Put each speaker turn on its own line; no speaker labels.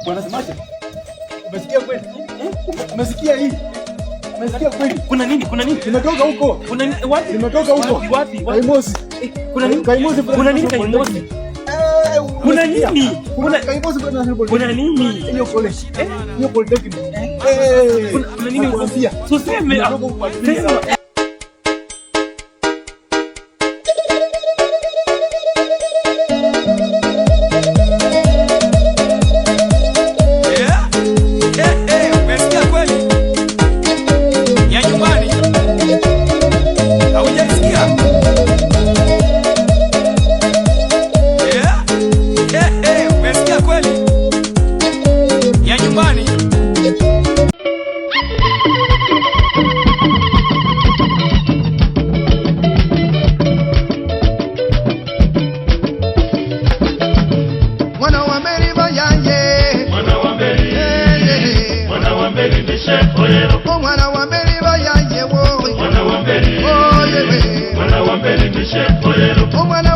Wanasemaje? Umesikia kweli? Umesikia hii? Umesikia kweli?
Kuna nini? Kuna nini?
Nimetoka huko.
Kuna nini? Wapi?
Nimetoka huko.
Wapi?
Kaimosi.
Kuna nini?
Kaimosi.
Kuna nini Kaimosi? Kuna nini?
Kuna Kaimosi kwa nani?
Kuna nini?
Hiyo college. Hiyo polytechnic.
Kuna nini unakwambia? Tuseme. Sema.
Mwana wa mbele bayanje wo, mwana wa mbele, oh yewe, mwana wa mbele bishe oyero, mwana